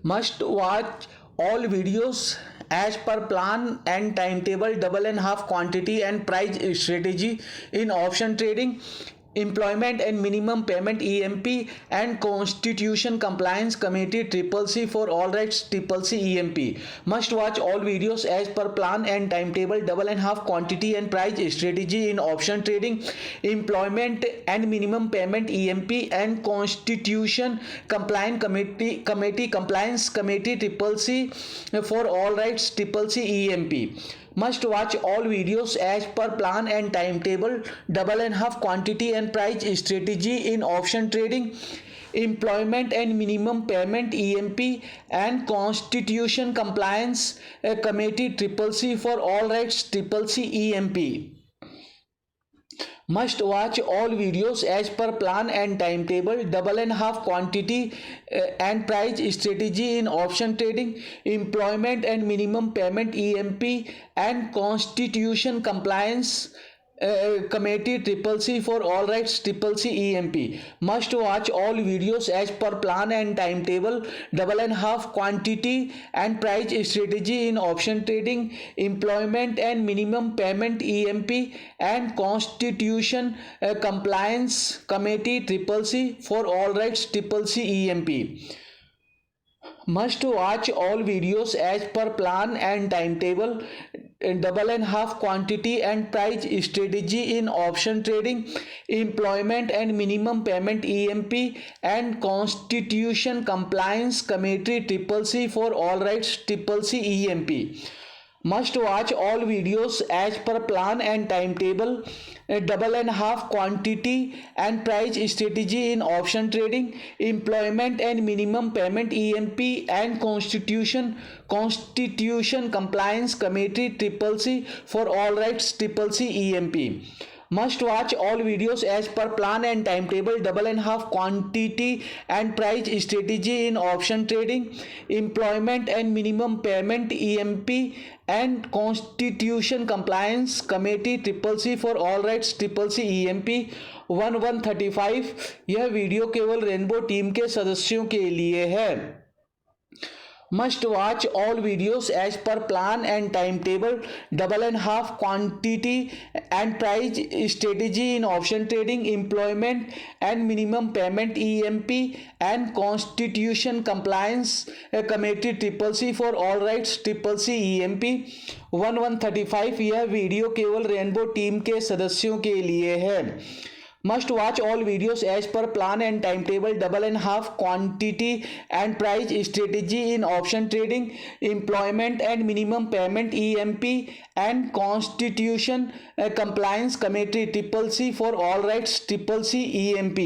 Must watch all videos as per plan and timetable. Double and half quantity and price strategy in option trading. Employment and minimum payment EMP and Constitution Compliance Committee Triple C for all rights Triple C EMP. Must watch all videos as per plan and timetable. Double and half quantity and price strategy in option trading. Employment and minimum payment EMP and Constitution Compliance Committee Triple C for all rights Triple C EMP. Must watch all videos as per plan and timetable. Double and half quantity and price strategy in option trading. Employment and minimum payment EMP and Constitution Compliance Committee Triple C for all rights Triple C EMP. Must watch all videos as per plan and timetable. Double and half quantity and price strategy in option trading. Employment and minimum payment EMP and Constitution Compliance Committee Triple C for all rights Triple C EMP. Must watch all videos as per plan and timetable. Double and half quantity and price strategy in option trading. Employment and minimum payment EMP and Constitution Compliance Committee Triple C for all rights Triple C EMP. Must watch all videos as per plan and timetable. Double and half quantity and price strategy in option trading. Employment and minimum payment EMP and Constitution Compliance Committee Triple C for all rights Triple C EMP. Must watch all videos as per plan and timetable. Double and half quantity and price strategy in option trading. Employment and minimum payment EMP and Constitution Compliance Committee Triple C for all rights Triple C EMP. Must watch all videos as per plan and timetable. Double and half quantity and price strategy in option trading. Employment and minimum payment EMP and Constitution Compliance Committee Triple C for all rights Triple C EMP 1135। यह video केवल Rainbow team के सदस्यों के लिए है। Must watch all videos as per plan and timetable. Double and half quantity and price strategy in option trading. Employment and minimum payment EMP and Constitution Compliance Committee Triple C for all rights Triple C EMP 1135। यह video केवल Rainbow team के सदस्यों के लिए है। Must watch all videos as per plan and timetable. Double and half quantity and price strategy in option trading. Employment and minimum payment EMP and Constitution Compliance Committee Triple C for all rights Triple C EMP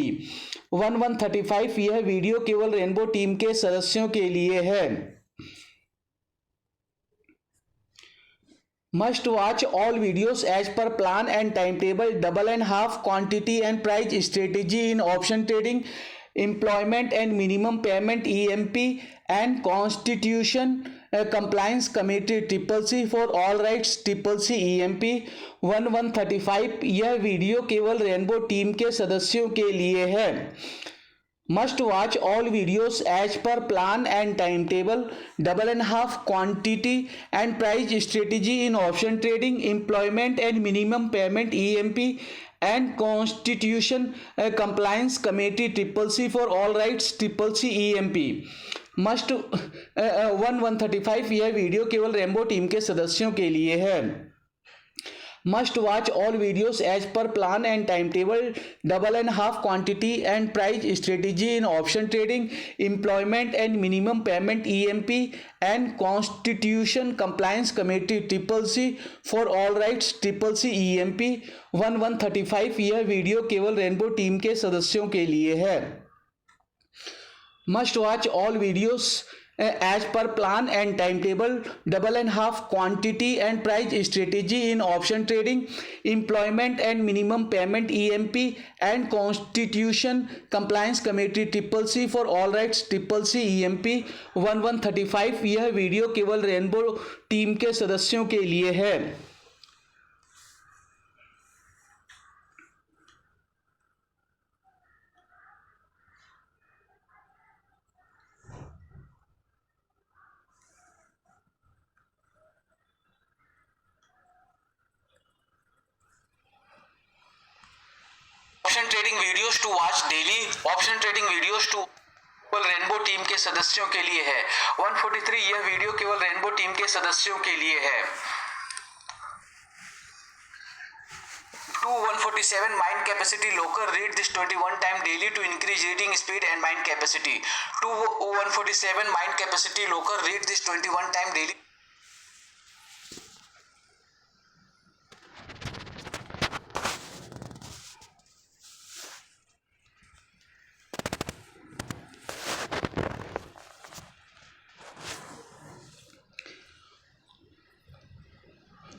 1135। यह video केवल Rainbow team के सदस्यों के लिए है। Must watch all videos as per plan and timetable. Double and half quantity and price strategy in option trading. Employment and minimum payment EMP and Constitution Compliance Committee Triple C for all rights Triple C EMP 1135। यह video केवल Rainbow team के सदस्यों के लिए है। Must watch all videos as per plan and timetable. Double and half quantity and price strategy in option trading. Employment and minimum payment EMP and Constitution Compliance Committee Triple C for all rights Triple C EMP Must 1135। यह video केवल Rainbow team के सदस्यों के लिए है। Must watch all videos as per plan and timetable. Double and half quantity and price strategy in option trading. Employment and minimum payment EMP and Constitution Compliance Committee Triple C for all rights Triple C EMP 1135। यह video केवल Rainbow team के सदस्यों के लिए है। Must watch all videos as per plan and timetable. Double and half quantity and price strategy in option trading. Employment and minimum payment EMP and Constitution Compliance Committee Triple C for all rights Triple C EMP 1135। यह video केवल Rainbow team के सदस्यों के लिए है। Trading videos to watch daily, option trading videos to केवल Rainbow team के सदस्यों के लिए है। 143 यह वीडियो केवल रेनबो टीम के सदस्यों के लिए है। 147 mind capacity locker, read this 21 time daily to increase reading speed and mind capacity. 147 mind capacity locker, read this 21 time daily.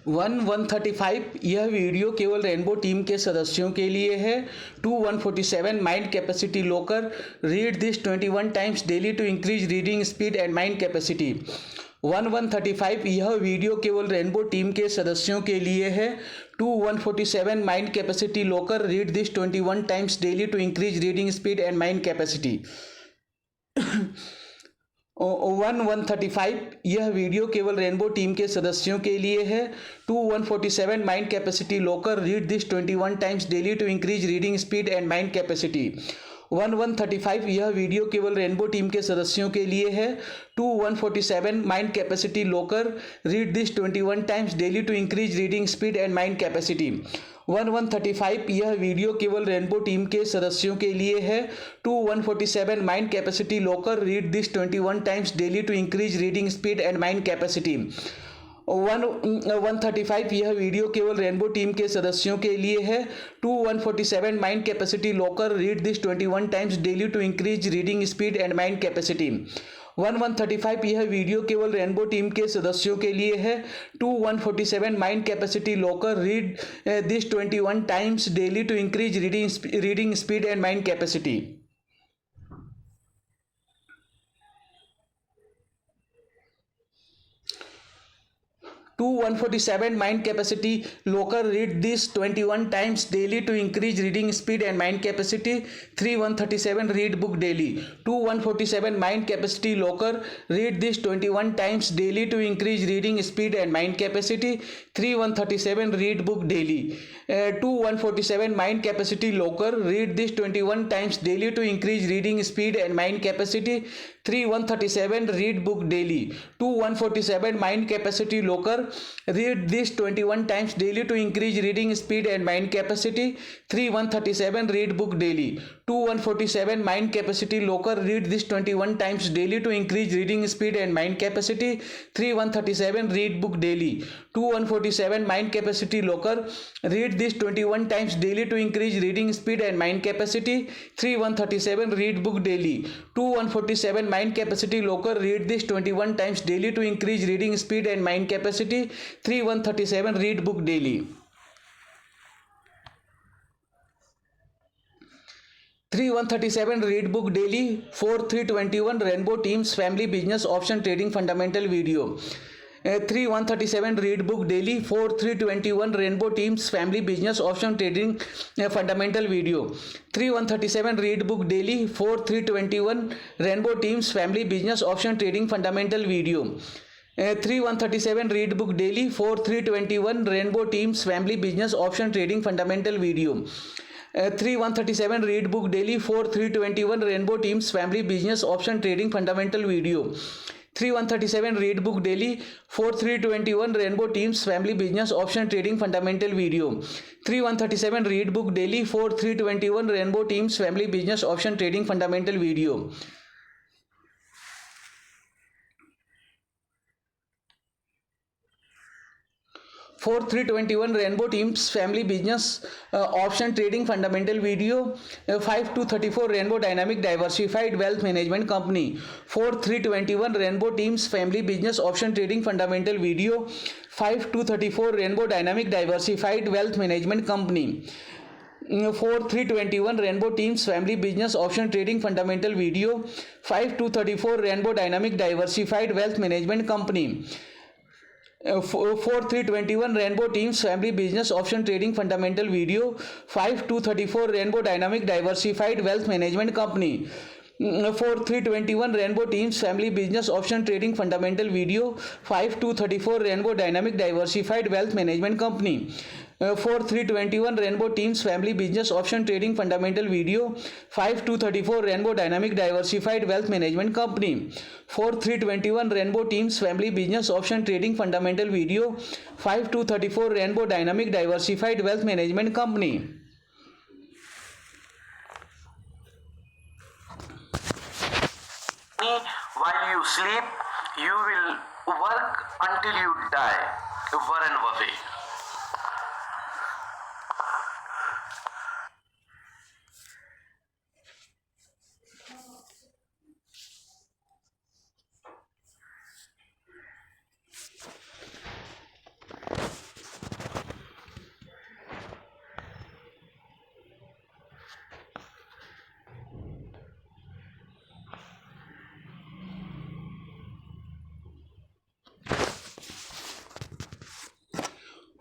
One 135 यह वीडियो केवल रेनबो टीम के सदस्यों के लिए है। 147 mind capacity locker, read this 21 times daily to increase reading speed and mind capacity. 135 यह video केवल Rainbow team के सदस्यों के लिए है। 147 mind capacity locker, read this 21 times daily to increase reading speed and mind capacity. 135 यह video केवल Rainbow team के सदस्यों के लिए है। 147 mind capacity locker, read this 21 times daily to increase reading speed and mind capacity. 135 यह video केवल Rainbow team के सदस्यों के लिए है। 147 mind capacity locker, read this 21 times daily to increase reading speed and mind capacity. 135 यह video केवल Rainbow team के सदस्यों के लिए है। 147 mind capacity locker, read this 21 times daily to increase reading speed and mind capacity. 135 यह video केवल Rainbow team के सदस्यों के लिए है। 147 mind capacity locker, read this 21 times daily to increase reading speed and mind capacity. 135 यह video केवल Rainbow team के सदस्यों के लिए है। 147 mind capacity locker, read this 21 times daily to increase reading speed and mind capacity. 147 mind capacity locker, read this 21 times daily to increase reading speed and mind capacity. 137 read book daily. 147 mind capacity locker, read this 21 times daily to increase reading speed and mind capacity. 137 read book daily. 147 mind capacity locker, read this 21 times daily to increase reading speed and mind capacity. 137 read book daily. 147 mind capacity locker, read this 21 times daily to increase reading speed and mind capacity. 137 read book daily. 147 mind capacity locker, read this 21 times daily to increase reading speed and mind capacity. 137 read book daily. 147 mind capacity locker, read this 21 times daily to increase reading speed and mind capacity. 137 read book daily. 147 mind capacity locker, read this 21 times daily to increase reading speed and mind capacity. 137 read book daily. 137 read book daily. 321 Rainbow Teams Family Business Option Trading Fundamental Video. 137 read book daily. 321 Rainbow Teams Family Business Option Trading Fundamental Video. 137 read book daily. 321 Rainbow Teams Family Business Option Trading Fundamental Video. 137 read book daily. 321 Rainbow Teams Family Business Option Trading Fundamental Video. 137 read book daily. 321 Rainbow Teams Family Business Option Trading Fundamental Video. 137 read book daily. 321 Rainbow Teams Family Business Option Trading Fundamental Video. 137 read book daily. 321 Rainbow Teams Family Business Option Trading Fundamental Video. 321 Rainbow Teams Family Business Option Trading Fundamental Video. 5-34 Rainbow Dynamic Diversified Wealth Management Company. 321 Rainbow Teams Family Business Option Trading Fundamental Video. 5-34 Rainbow Dynamic Diversified Wealth Management Company. 321 Rainbow Teams Family Business Option Trading Fundamental Video. 5-34 Rainbow Dynamic Diversified Wealth Management Company. 321 Rainbow Teams Family Business Option Trading Fundamental Video. 5-34 Rainbow Dynamic Diversified Wealth Management Company. For 321 Rainbow Teams Family Business Option Trading Fundamental Video. 5 to 34 Rainbow Dynamic Diversified Wealth Management Company. For 321 Rainbow Teams Family Business Option Trading Fundamental Video. 5 to 34 Rainbow Dynamic Diversified Wealth Management Company. For 321 Rainbow Teams Family Business Option Trading Fundamental Video. 5 to 34 Rainbow Dynamic Diversified Wealth Management Company. While you sleep, you will work until you die. Warren Buffett.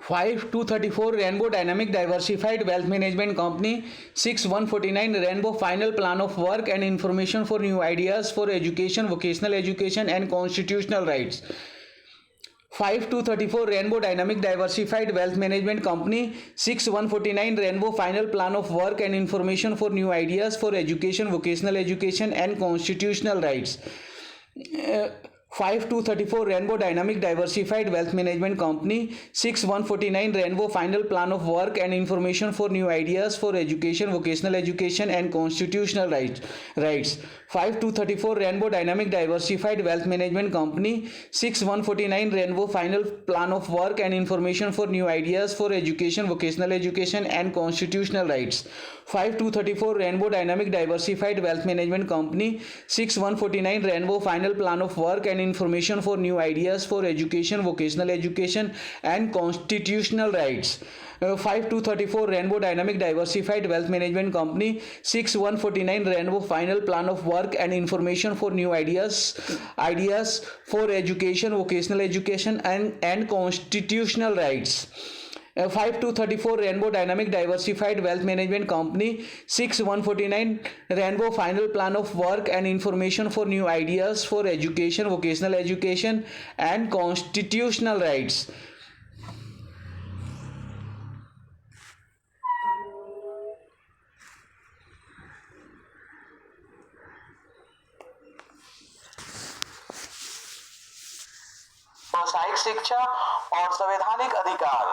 5 to 34 Rainbow Dynamic Diversified Wealth Management Company. 6 149 Rainbow Final Plan of Work and Information for New Ideas for Education, Vocational Education and Constitutional Rights. 5 to 34 Rainbow Dynamic Diversified Wealth Management Company. 6 149 Rainbow Final Plan of Work and Information for New Ideas for Education, Vocational Education and Constitutional Rights. 5 to 34 Rainbow Dynamic Diversified Wealth Management Company. 6 149 Rainbow Final Plan of Work and Information for New Ideas for Education, Vocational Education and Constitutional Rights. 5 to 34 Rainbow Dynamic Diversified Wealth Management Company. 6 149 Rainbow Final Plan of Work and Information for New Ideas for Education, Vocational Education and Constitutional Rights. 5 to 34 Rainbow Dynamic Diversified Wealth Management Company. 6 149 Rainbow Final Plan of Work and Information for New Ideas for Education, Vocational Education and Constitutional Rights. 5 to 34 Rainbow Dynamic Diversified Wealth Management Company. 6 149 Rainbow Final Plan of Work and Information for New Ideas for Education, Vocational Education and Constitutional Rights. 5 to 34 Rainbow Dynamic Diversified Wealth Management Company. 6 149 Rainbow Final Plan of Work and Information for New Ideas for Education, Vocational Education and Constitutional Rights. व्यावसायिक शिक्षा और संवैधानिक अधिकार।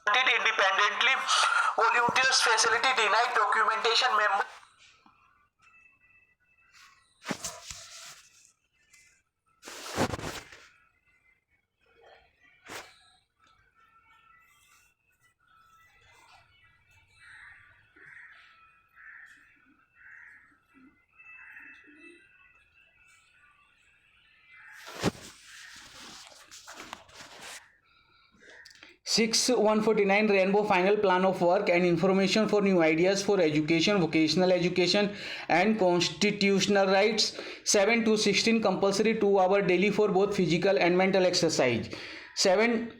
1 independently, volunteers facility denied documentation member. Six 149 Rainbow Final Plan of Work and Information for New Ideas for Education, Vocational Education and Constitutional Rights. 7 to 16 Compulsory 2-hour daily for both physical and mental exercise. 7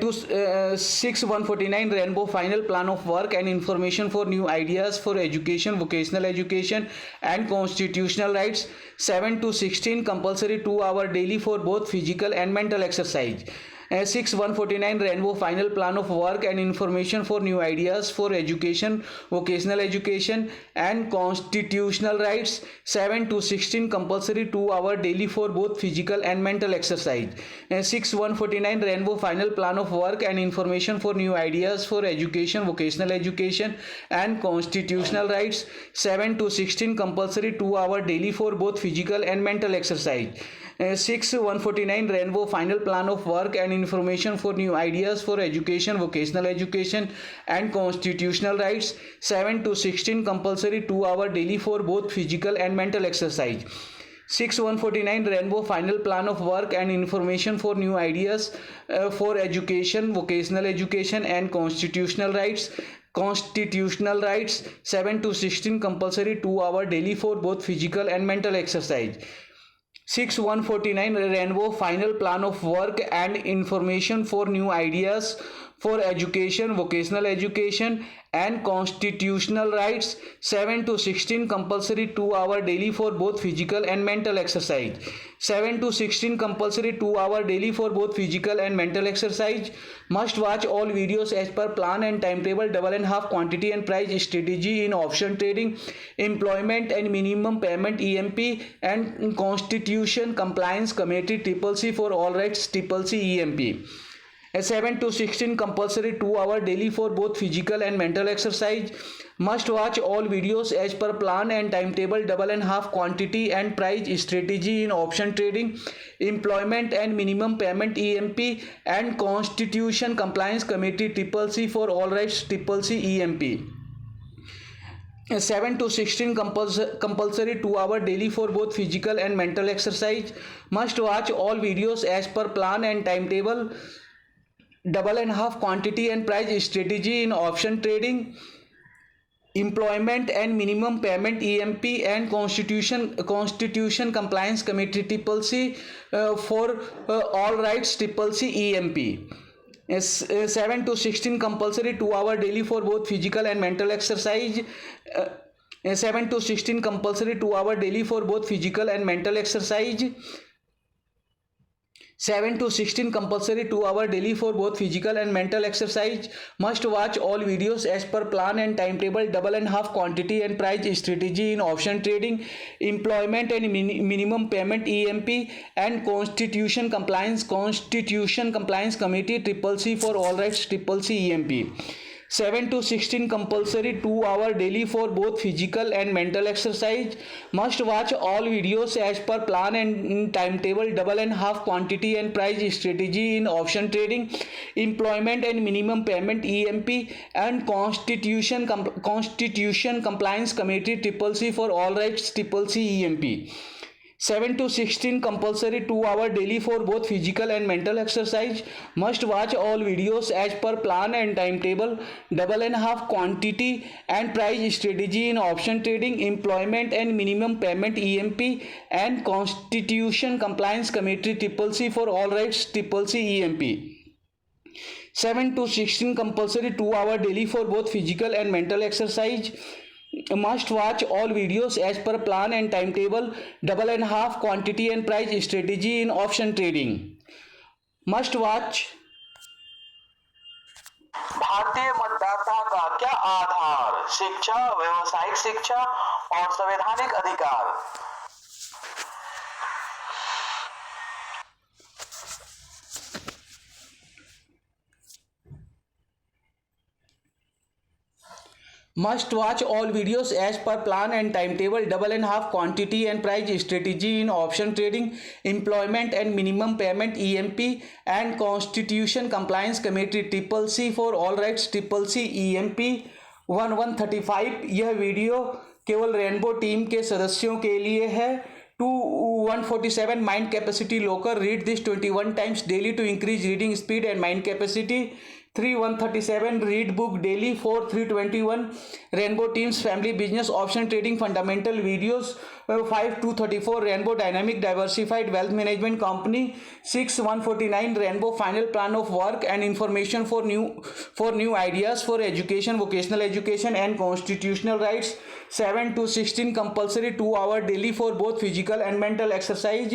to 6 149 Rainbow Final Plan of Work and Information for New Ideas for Education, Vocational Education and Constitutional Rights. 7 to 16 Compulsory 2-hour daily for both physical and mental exercise. 6 149 Rainbow Final Plan of Work and Information for New Ideas for Education, Vocational Education and Constitutional Rights. 7 to 16 Compulsory 2-hour daily for both physical and mental exercise. 6 149 Rainbow Final Plan of Work and Information for New Ideas for Education, Vocational Education and Constitutional Rights. 7 to 16 Compulsory 2-hour daily for both physical and mental exercise. 6 149 Rainbow Final Plan of Work and Information for New Ideas for Education, Vocational Education and Constitutional Rights. 7 to 16 Compulsory 2-hour daily for both physical and mental exercise. 6 149 Rainbow Final Plan of Work and Information for New Ideas for Education, Vocational Education and Constitutional Rights. constitutional rights. 7 to 16 compulsory 2 hour daily for both physical and mental exercise. 6 149 Rainbow final plan of work and information for new ideas for education, vocational education and constitutional rights. 7 to 16 compulsory 2 hour daily for both physical and mental exercise. 7 to 16 compulsory 2 hour daily for both physical and mental exercise. Must watch all videos as per plan and timetable. Double and half quantity and price strategy in option trading, employment and minimum payment EMP, and constitution compliance committee CCC for all rights CCC EMP. 7 to 16 compulsory 2 hour daily for both physical and mental exercise. Must watch all videos as per plan and timetable. Double and half quantity and price strategy in option trading, employment and minimum payment EMP, and constitution compliance committee CCC for all rights CCC EMP. 7 to 16 compulsory 2 hour daily for both physical and mental exercise. Must watch all videos as per plan and timetable. Double and half quantity and price strategy in option trading, employment and minimum payment EMP, and constitution compliance committee CCC for all rights CCC EMP. 7 to 16 compulsory 2 hour daily for both physical and mental exercise. 7 to 16 compulsory 2 hour daily for both physical and mental exercise. 7 to 16 compulsory 2 hour daily for both physical and mental exercise. Must watch all videos as per plan and timetable. Double and half quantity and price strategy in option trading, employment and minimum payment EMP, and constitution compliance committee CCC for all rights CCC EMP. 7 to 16 compulsory 2 hour daily for both physical and mental exercise. Must watch all videos as per plan and timetable. Double and half quantity and price strategy in option trading, employment and minimum payment EMP, and constitution compliance committee CCC for all rights CCC EMP. 7 to 16 compulsory 2 hour daily for both physical and mental exercise. Must watch all videos as per plan and timetable. Double and half quantity and price strategy in option trading, employment and minimum payment EMP, and constitution compliance committee CCC for all rights CCC EMP. 7 to 16 compulsory 2 hour daily for both physical and mental exercise. Must watch all videos as per plan and timetable. Double and half quantity and price strategy in option trading. Must watch. भारतीय मतदाता का क्या आधार? शिक्षा, व्यवसायिक शिक्षा और संवैधानिक अधिकार. Must watch all videos as per plan and timetable. Double and half quantity and price strategy in option trading, employment and minimum payment EMP, and constitution compliance committee CCC for all rights CCC EMP. 1135 यह video केवल Rainbow team के सदस्यों के लिए है. 2147 mind capacity locker. Read this 21 times daily to increase reading speed and mind capacity. 3137 read book daily. 4321 Rainbow Teams family business option trading fundamental videos. 5234 Rainbow Dynamic Diversified Wealth Management Company. 6149 Rainbow final plan of work and information for new ideas for education, vocational education and constitutional rights. 7 to 16 compulsory 2 hour daily for both physical and mental exercise.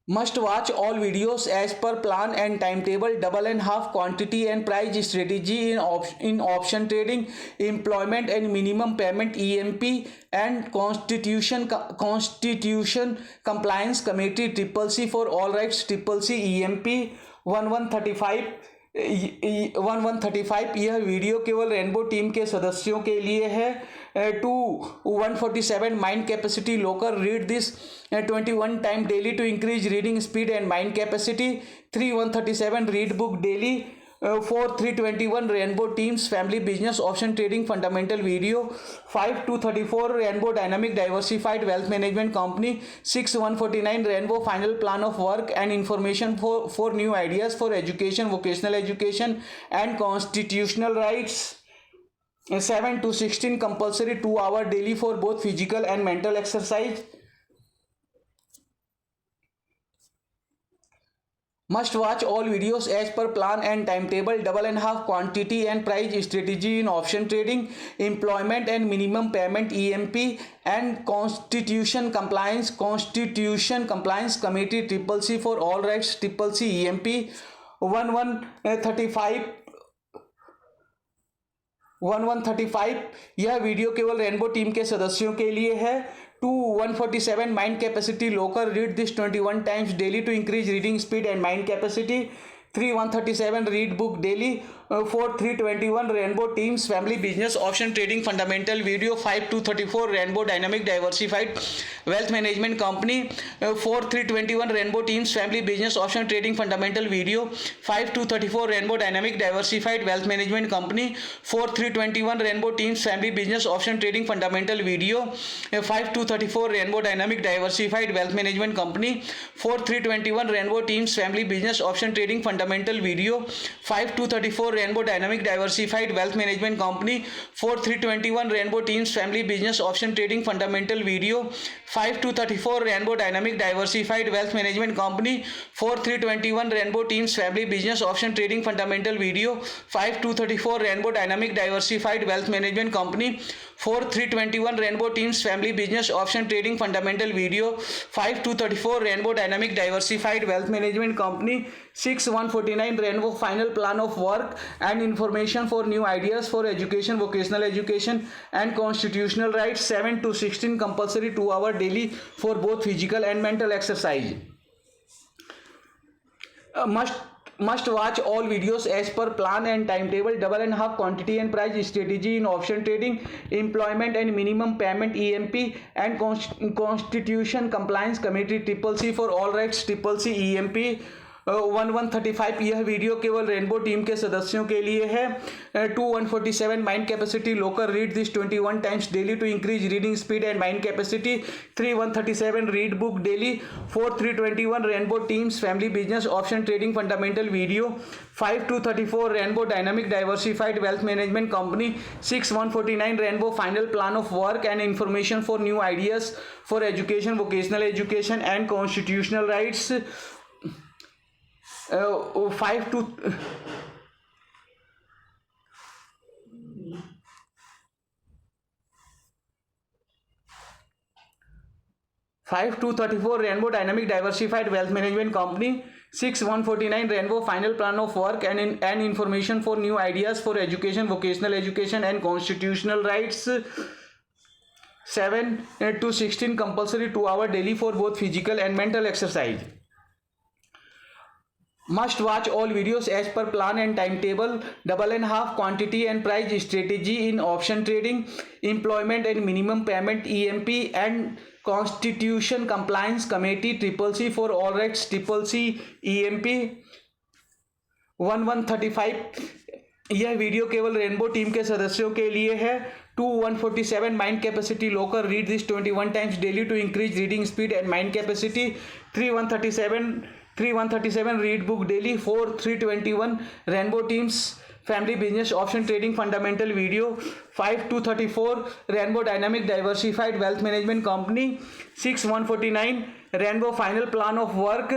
Must watch all videos as per plan and timetable. Double and half quantity and price strategy in option trading, employment and minimum payment EMP, and constitution compliance committee CCC for all rights CCC EMP. 1135 यह video केवल Rainbow team के सदस्यों के लिए है. 2147 mind capacity locker. Read this 21 time daily to increase reading speed and mind capacity. 3137 read book daily. 4 321 Rainbow Teams Family Business Option Trading Fundamental Video. 5 234 Rainbow Dynamic Diversified Wealth Management Company. 6 149 Rainbow Final Plan of Work and Information for New Ideas for Education, Vocational Education and Constitutional Rights. 7 to 16 compulsory 2-hour daily for both physical and mental exercise. Must watch all videos as per plan and timetable. Double and half quantity and price strategy in option trading, employment and minimum payment EMP, and Constitution Compliance Committee CCC for all rights CCC EMP. 1135 यह video केवल Rainbow team के सदस्यों के लिए है. 147 mind capacity locker, read this 21 times daily to increase reading speed and mind capacity. 137 read book daily. 321 Rainbow team's family business option trading fundamental video. 234 Rainbow dynamic diversified wealth management company. 321 Rainbow team's family business option trading fundamental video. 234 Rainbow dynamic diversified wealth management company. 321 Rainbow team's family business option trading fundamental video. 234 Rainbow dynamic diversified wealth management company. 321 Rainbow team's family business option trading fundamental video. 234 Rainbow Dynamic Diversified Wealth Management Company. 321 Rainbow Teams Family Business Option Trading Fundamental Video. 234 Rainbow Dynamic Diversified Wealth Management Company. 321 Rainbow Teams Family Business Option Trading Fundamental Video. 234 Rainbow Dynamic Diversified Wealth Management Company. 321 Rainbow Teams Family Business Option Trading Fundamental Video. 234 Rainbow Dynamic Diversified Wealth Management Company. 6 149 Rainbow Final Plan of Work and Information for New Ideas for Education, Vocational Education and Constitutional Rights. 7 to 16 compulsory 2-hour daily for both physical and mental exercise. Must watch all videos as per plan and timetable. Double and half quantity and price strategy in option trading, employment and minimum payment EMP, and Constitution Compliance Committee CCC for all rights CCC EMP. 1135 यह video केवल Rainbow team के सदस्यों के लिए है. 147 mind capacity locker, read this 21 times daily to increase reading speed and mind capacity. 137 read book daily. 321 Rainbow team's family business option trading fundamental video. 234 Rainbow dynamic diversified wealth management company. 149 Rainbow final plan of work and information for new ideas for education, vocational education and constitutional rights. 5 to 34 Rainbow Dynamic Diversified Wealth Management Company. 6 149 Rainbow Final Plan of Work and Information for New Ideas for Education, Vocational Education and Constitutional Rights. 7 to 16 compulsory 2-hour daily for both physical and mental exercise. Must watch all videos as per plan and timetable. Double and half quantity and price strategy in option trading, employment and minimum payment EMP, and Constitution Compliance Committee CCC for all rights CCC EMP. 1135 यह video केवल Rainbow team के सदस्यों के लिए है. 147 mind capacity locker, read this 21 times daily to increase reading speed and mind capacity. 137 read book daily. 321 Rainbow team's family business option trading fundamental video. 234 Rainbow dynamic diversified wealth management company. 6 149 Rainbow final plan of work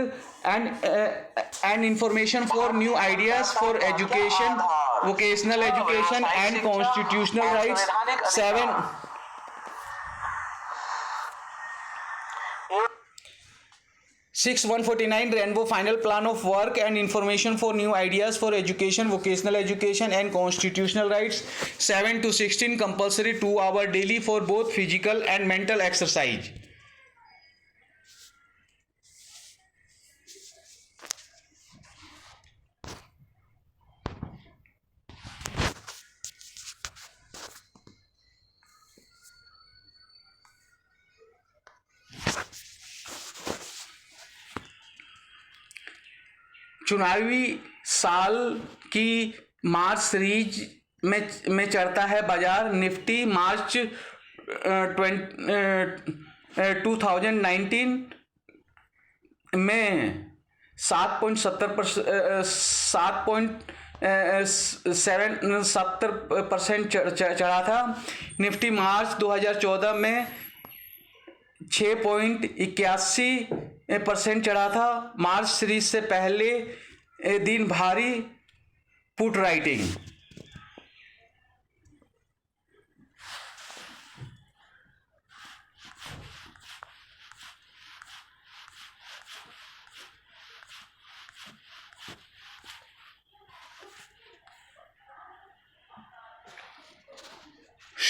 and information for new ideas for education, vocational education and constitutional rights. 6 149 Rainbow Final Plan of Work and Information for New Ideas for Education, Vocational Education and Constitutional Rights. 7 to 16 compulsory 2-hour daily for both physical and mental exercise. चुनावी साल की मार्च series में चढ़ता है बाजार। Nifty मार्च 2019 में 7.70% चढ़ा था। निफ्टी मार्च 2014 में 6.81% चढ़ा था। मार्च सीरीज से पहले दिन भारी put writing.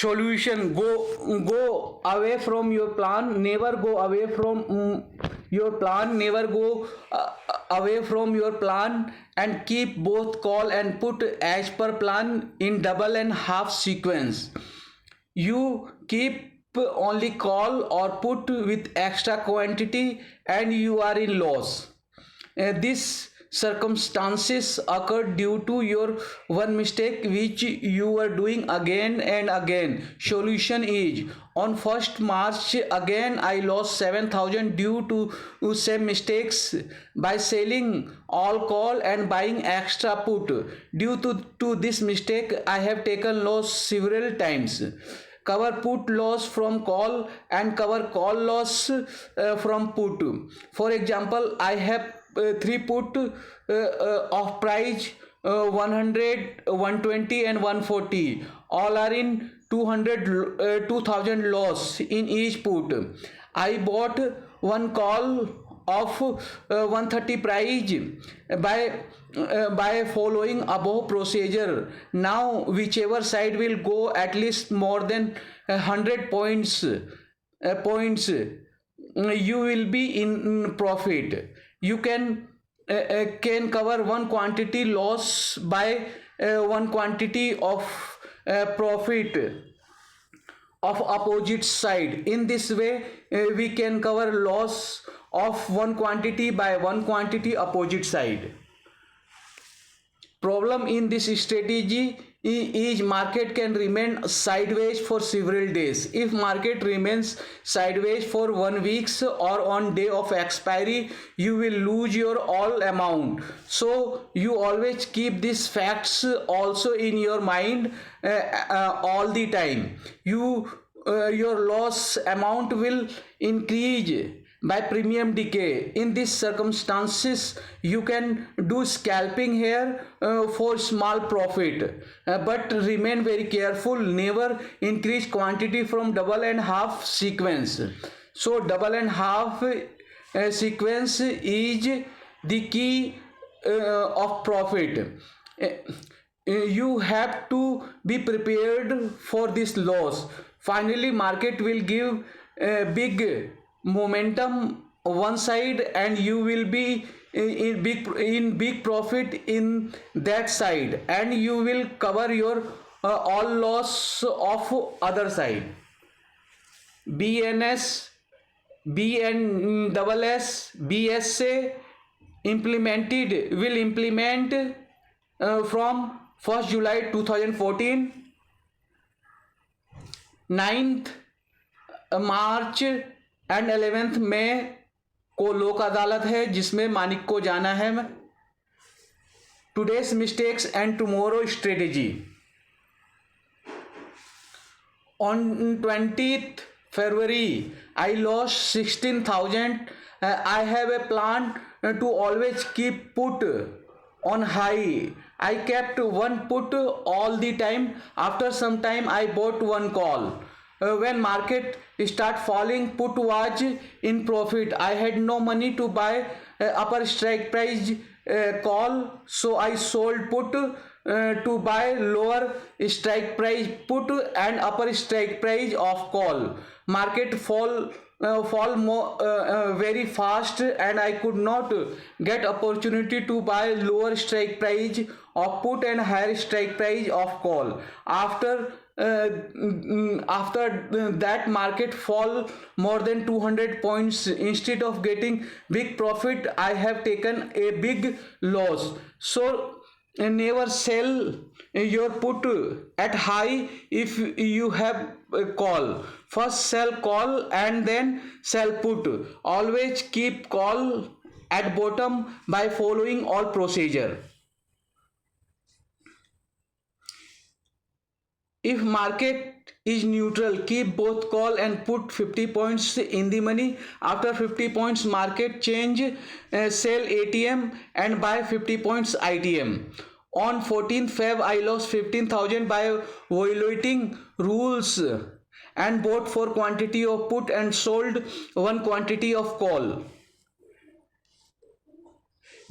Solution: go away from your plan. Never go away from your plan. Never go away from your plan, and keep both call and put as per plan in double and half sequence. You keep only call or put with extra quantity and you are in loss. This circumstances occurred due to your one mistake which you were doing again and again. Solution is: on 1st March again I lost 7,000 due to same mistakes by selling all call and buying extra put. Due to this mistake I have taken loss several times. Cover put loss from call and cover call loss from put. For example, I have 3 put of price 100, 120 and 140. All are in 2,000 loss in each put. I bought one call of 130 price by following above procedure. Now whichever side will go at least more than 100 points, you will be in profit. You can cover one quantity loss by one quantity of profit of opposite side. In this way we can cover loss of one quantity by one quantity opposite side. Problem in this strategy is market can remain sideways for several days. If market remains sideways for 1 week or on day of expiry, you will lose your all amount. So you always keep these facts also in your mind all the time. Your loss amount will increase by premium decay. In these circumstances you can do scalping here for small profit, but remain very careful. Never increase quantity from double and half sequence. So double and half sequence is the key of profit. You have to be prepared for this loss. Finally market will give big momentum one side and you will be in big profit in that side, and you will cover your all loss of other side. BNS, BNSS, BSA will implement from 1st July 2014. 9th March and 11th में को लोक अदालत है जिसमें मानिक को जाना है। Today's mistakes and tomorrow strategy. On 20th February I lost 16,000. I have a plan to always keep put on high. I kept one put all the time. After some time I bought one call. When market start falling, put was in profit. I had no money to buy upper strike price call, so I sold put to buy lower strike price put and upper strike price of call. Market fall more very fast and I could not get opportunity to buy lower strike price of put and higher strike price of call. After after that market fall more than 200 points. Instead of getting big profit, I have taken a big loss. So never sell your put at high. If you have a call, first sell call and then sell put. Always keep call at bottom by following all procedure. If market is neutral, keep both call and put 50 points in the money. After 50 points market change, sell ATM and buy 50 points ITM. On 14th Feb, I lost 15,000 by violating rules and bought 4 quantity of put and sold 1 quantity of call.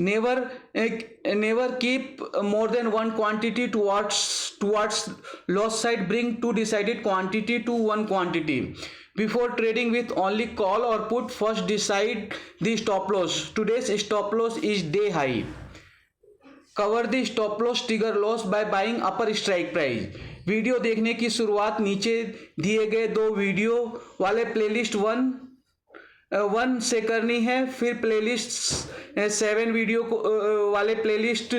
Never keep more than 1 quantity towards loss side. Bring 2 decided quantity to 1 quantity. Before trading with only call or put, first decide the stop loss. Today's stop loss is day high. Cover the stop loss trigger loss by buying upper strike price. Video देखने की शुरुआत नीचे दिए गए 2 video वाले playlist 1 से करनी है, फिर प्लेलिस्ट 7 वीडियो को वाले प्लेलिस्ट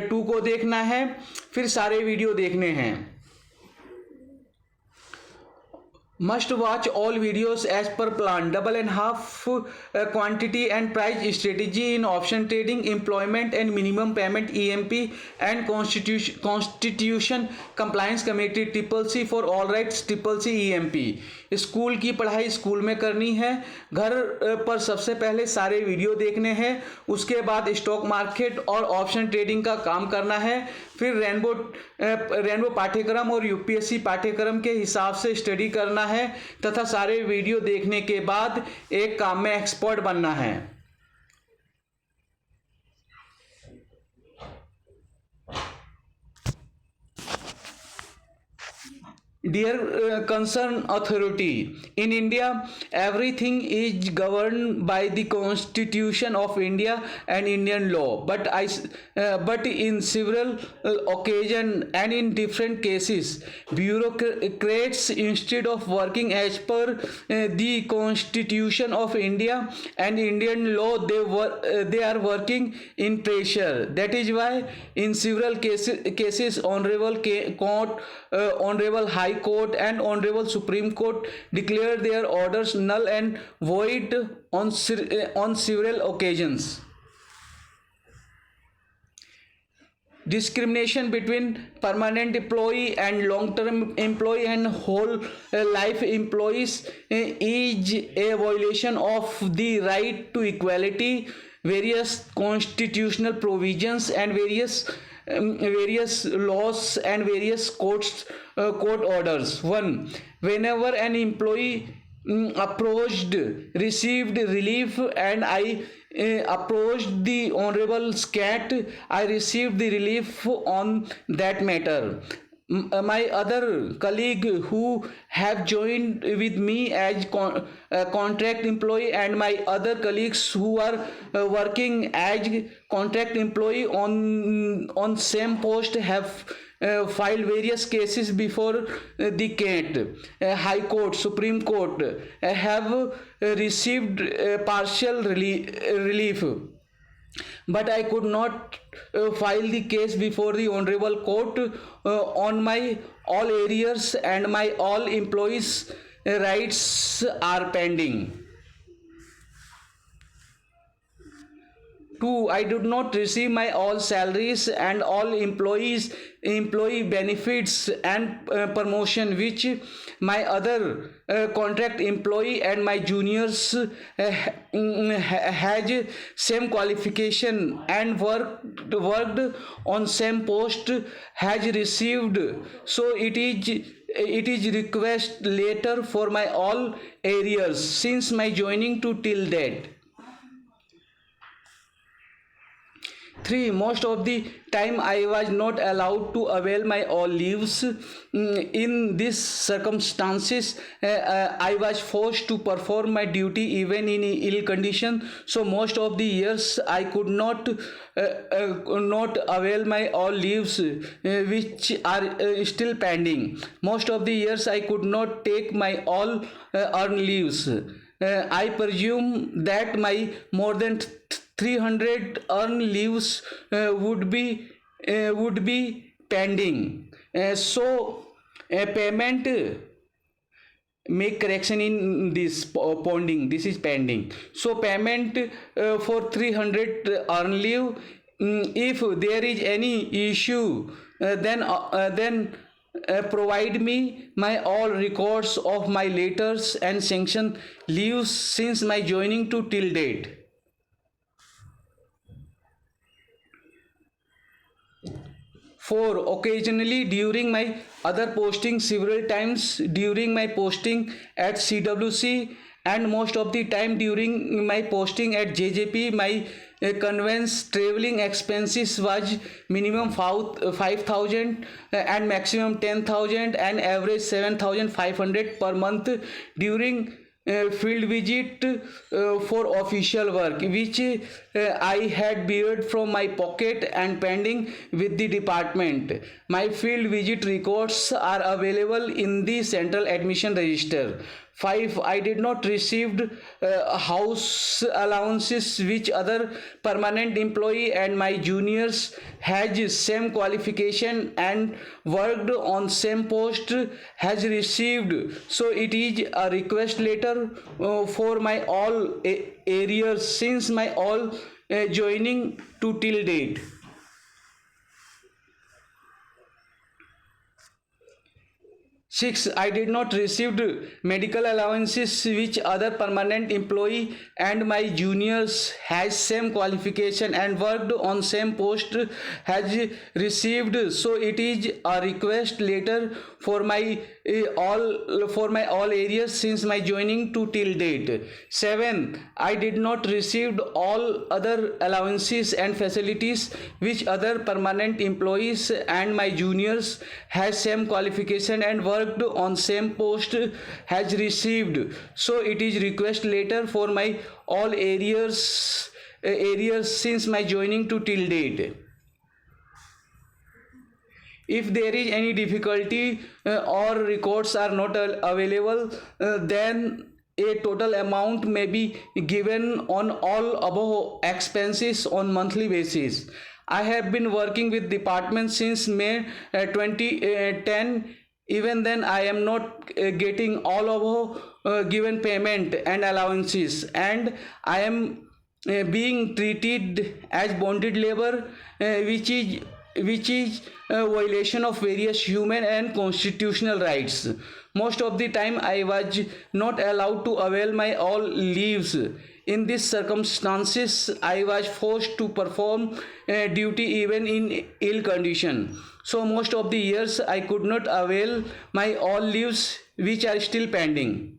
2 को देखना है, फिर सारे वीडियो देखने हैं. Must watch all videos as per plan. Double and half quantity and price strategy in option trading, employment and minimum payment EMP, and constitution compliance committee CCC for all rights CCC EMP. School की पढ़ाई school में करनी है. घर पर सबसे पहले सारे वीडियो देखने हैं, उसके बाद स्टॉक मार्केट और ऑप्शन ट्रेडिंग का काम करना है, फिर रेनबो पाठ्यक्रम और यूपीएससी पाठ्यक्रम के हिसाब से स्टडी करना है तथा सारे वीडियो देखने के बाद एक काम में एक्सपर्ट बनना है. Dear concerned authority, in India, everything is governed by the Constitution of India and Indian law. But in several occasions and in different cases, bureaucrats, instead of working as per the Constitution of India and Indian law, they are working in pressure. That is why, in several cases, Honorable High Court and Honorable Supreme Court declared their orders null and void on several occasions. Discrimination between permanent employee and long-term employee and whole life employees is a violation of the right to equality. Various constitutional provisions and various laws and various court orders. 1. Whenever an employee approached, received relief, and I approached the Honorable SCAT, I received the relief on that matter. My other colleague who have joined with me as contract employee and my other colleagues who are working as contract employee on same post have filed various cases before the CAT, High Court, Supreme Court, have received partial relief. But I could not file the case before the Honorable Court on my all arrears, and my all employees' rights are pending. 2. I did not receive my all salaries and all employee benefits and promotion which my other contract employee and my juniors has same qualification and worked on same post has received. So it is request later for my all arrears since my joining to till date. 3. Most of the time I was not allowed to avail my all leaves. In these circumstances, I was forced to perform my duty even in ill condition. So most of the years I could not avail my all leaves, which are still pending. Most of the years I could not take my all earned leaves. I presume that my more than 300 earned leaves would be pending. Payment, make correction in this pending. This is pending. So payment for 300 earned leave. If there is any issue, then provide me my all records of my letters and sanction leaves since my joining to till date. 4. Occasionally during my other posting, several times during my posting at CWC, and most of the time during my posting at JJP, my conveyance traveling expenses was minimum 5,000 and maximum 10,000 and average 7,500 per month during field visit for official work, which I had borrowed from my pocket and pending with the department. My field visit records are available in the central admission register. 5. I did not receive house allowances which other permanent employee and my juniors has same qualification and worked on same post has received. So it is a request letter for my all areas since my all joining to till date. 6. I did not receive medical allowances which other permanent employee and my juniors has same qualification and worked on same post has received. So it is a request letter for my all areas since my joining to till date. 7. I did not receive all other allowances and facilities which other permanent employees and my juniors has same qualification and worked on same post has received. So it is request letter for my all areas since my joining to till date. If there is any difficulty or records are not available, then a total amount may be given on all above expenses on monthly basis. I have been working with department since May 2010. Even then I am not getting all above given payment and allowances, and I am being treated as bonded labor, which is a violation of various human and constitutional rights. Most of the time I was not allowed to avail my all leaves. In these circumstances I was forced to perform duty even in ill condition. So most of the years I could not avail my all leaves which are still pending.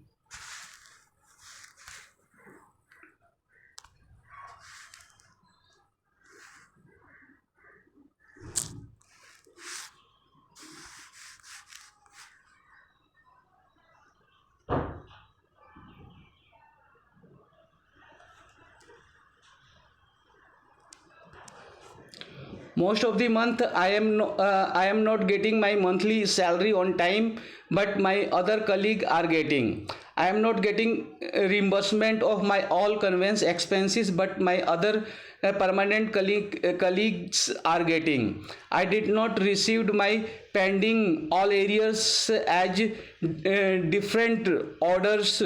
Most of the month I am not getting my monthly salary on time, but my other colleague are getting. I am not getting reimbursement of my all conveyance expenses, but my other permanent colleagues are getting. I did not received my pending all areas as different orders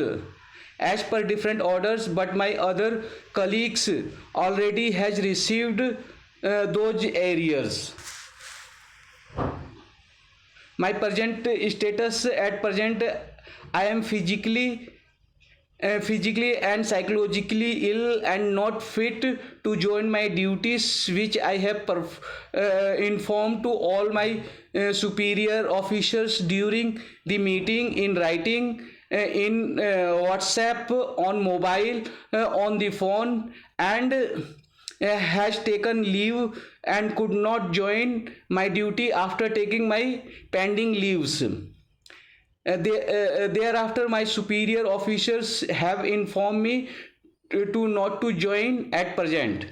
as per different orders, but my other colleagues already has received those areas. My present status at present, I am physically and psychologically ill and not fit to join my duties, which I have informed to all my superior officers during the meeting in writing, in WhatsApp, on mobile, on the phone, and has taken leave and could not join my duty after taking my pending leaves. Thereafter, my superior officers have informed me to not to join at present.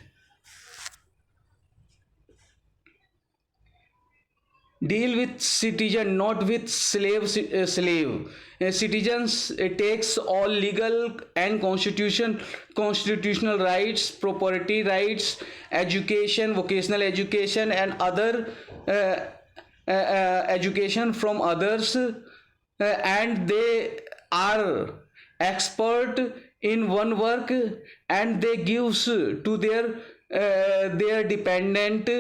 Deal with citizen, not with slave. Citizens takes all legal and constitutional rights, property rights, education, vocational education, and other education from others, and they are expert in one work, and they gives to their dependent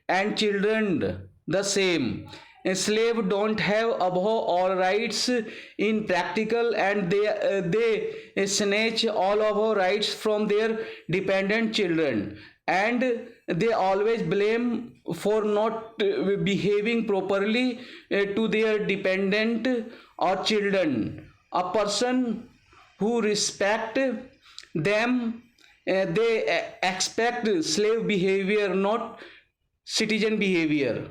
and children the same. A slave don't have above all rights in practical, and they snatch all of our rights from their dependent children, and they always blame for not behaving properly to their dependent or children. A person who respect them, they expect slave behavior, not citizen behavior.